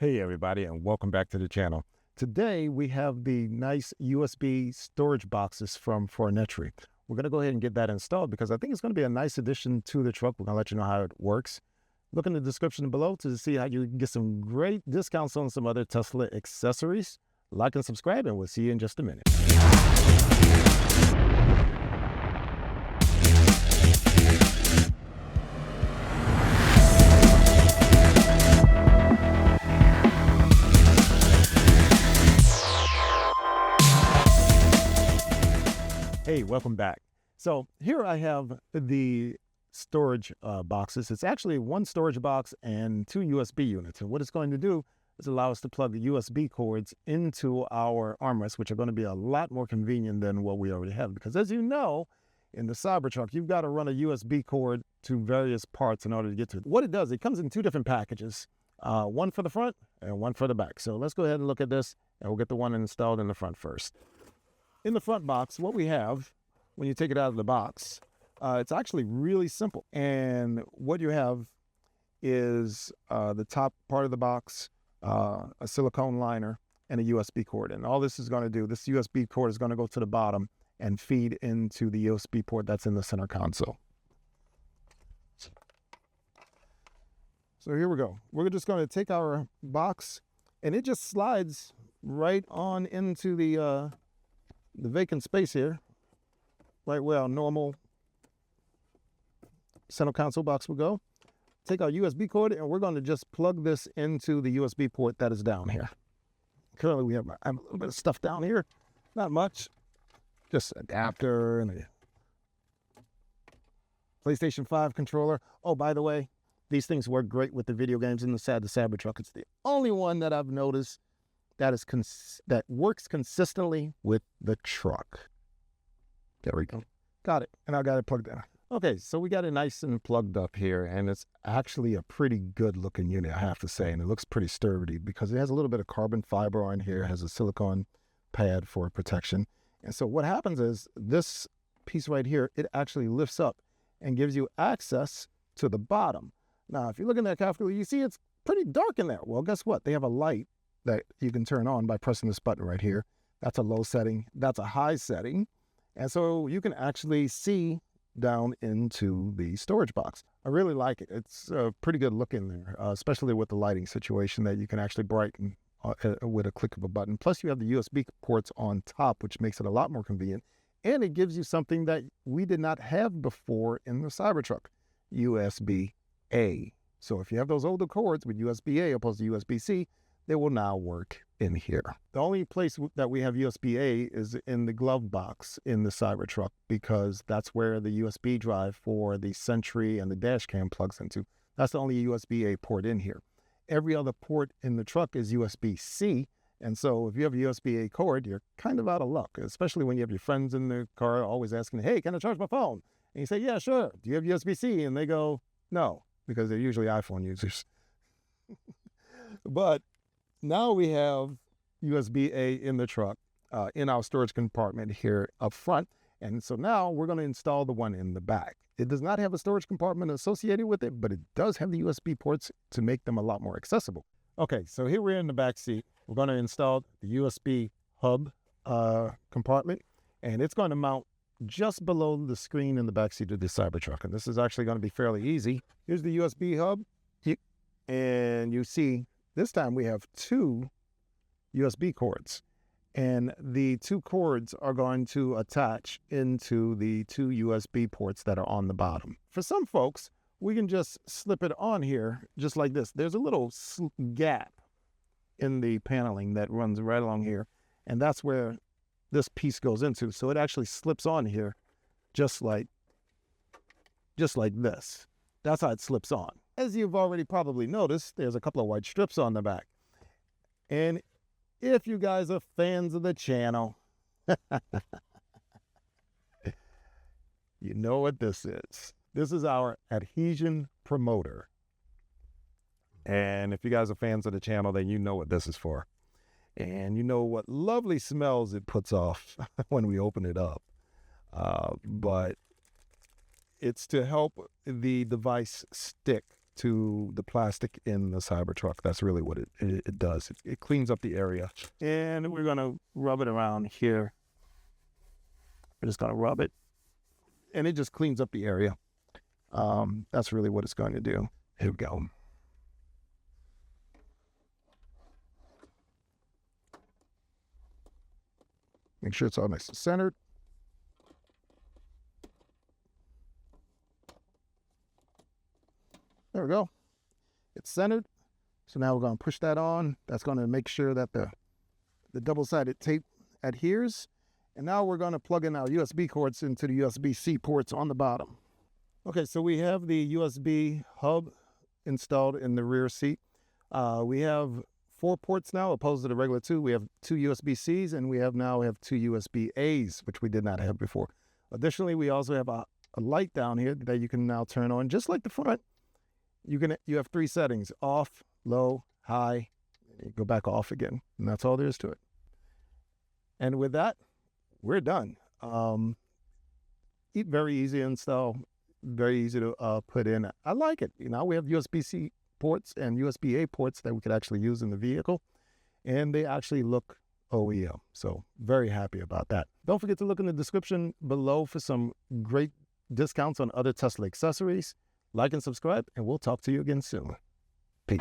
Hey everybody, and welcome back to the channel. Today we have the nice USB storage boxes from Foretric. We're going to go ahead and get that installed because I think it's going to be a nice addition to the truck. We're going to let you know how it works. Look in the description below to see how you can get some great discounts on some other Tesla accessories. Like and subscribe, and we'll see you in just a minute. Hey, welcome back. So here I have the storage boxes. It's actually one storage box and two USB units. And what it's going to do is allow us to plug the USB cords into our armrests, which are going to be a lot more convenient than what we already have. Because as you know, in the Cybertruck, you've got to run a USB cord to various parts in order to get to it. What it does, it comes in two different packages, one for the front and one for the back. So let's go ahead and look at this, and we'll get the one installed in the front first. In the front box, what we have, when you take it out of the box, it's actually really simple. And what you have is the top part of the box, a silicone liner, and a USB cord. And all this is going to do, this USB cord is going to go to the bottom and feed into the USB port that's in the center console. So here we go. We're just going to take our box, and it just slides right on into the vacant space here, right where our normal center console box will go. Take our USB cord, and we're going to just plug this into the USB port that is down here. Currently, we have a little bit of stuff down here. Not much. Just adapter and a PlayStation 5 controller. Oh, by the way, these things work great with the video games inside the Cybertruck. It's the only one that I've noticed that works consistently with the truck. There we go. Got it. And I got it plugged in. Okay, so we got it nice and plugged up here, and it's actually a pretty good looking unit, I have to say, and it looks pretty sturdy because it has a little bit of carbon fiber on here, it has a silicone pad for protection. And so what happens is this piece right here, it actually lifts up and gives you access to the bottom. Now, if you look in that carefully, you see it's pretty dark in there. Well, guess what? They have a light that you can turn on by pressing this button right here. That's a low setting. That's a high setting. And so you can actually see down into the storage box. I really like it. It's pretty good looking there, especially with the lighting situation that you can actually brighten with a click of a button. Plus you have the USB ports on top, which makes it a lot more convenient. And it gives you something that we did not have before in the Cybertruck, USBA. So if you have those older cords with USB-A opposed to USB-C, they will now work in here. The only place that we have USB-A is in the glove box in the Cybertruck because that's where the USB drive for the Sentry and the dash cam plugs into. That's the only USB-A port in here. Every other port in the truck is USB-C, and so if you have a USB-A cord, you're kind of out of luck, especially when you have your friends in the car always asking, hey, can I charge my phone? And you say, yeah, sure. Do you have USB-C? And they go, no, because they're usually iPhone users. But now we have USB-A in the truck, in our storage compartment here up front. And so now we're going to install the one in the back. It does not have a storage compartment associated with it, but it does have the USB ports to make them a lot more accessible. Okay, so here we're in the back seat. We're going to install the USB hub compartment, and it's going to mount just below the screen in the back seat of the Cybertruck. And this is actually going to be fairly easy. Here's the USB hub, and you see this time we have two USB cords, and the two cords are going to attach into the two USB ports that are on the bottom. For some folks, we can just slip it on here just like this. There's a little gap in the paneling that runs right along here, and that's where this piece goes into. So it actually slips on here just like this. That's how it slips on. As you've already probably noticed, there's a couple of white strips on the back. And if you guys are fans of the channel, you know what this is. This is our Adhesion Promoter. And if you guys are fans of the channel, then you know what this is for. And you know what lovely smells it puts off when we open it up. But it's to help the device stick to the plastic in the Cybertruck. That's really what it does. It cleans up the area. And we're going to rub it around here. We're just going to rub it. And it just cleans up the area. That's really what it's going to do. Here we go. Make sure it's all nice and centered. There we go. It's centered. So now we're going to push that on. That's going to make sure that the double-sided tape adheres. And now we're going to plug in our USB cords into the USB-C ports on the bottom. Okay, so we have the USB hub installed in the rear seat. We have 4 ports now, opposed to the regular 2. We have 2 USB-Cs, and we now have 2 USB-As, which we did not have before. Additionally, we also have a light down here that you can now turn on, just like the front. You have 3 settings: off, low, high. You go back off again, and that's all there is to it. And with that, we're done. Very easy to install, very easy to put in. I like it. We have USB-C ports and USB-A ports that we could actually use in the vehicle, and they actually look OEM. So very happy about that. Don't forget to look in the description below for some great discounts on other Tesla accessories. Like and subscribe, and we'll talk to you again soon. Peace.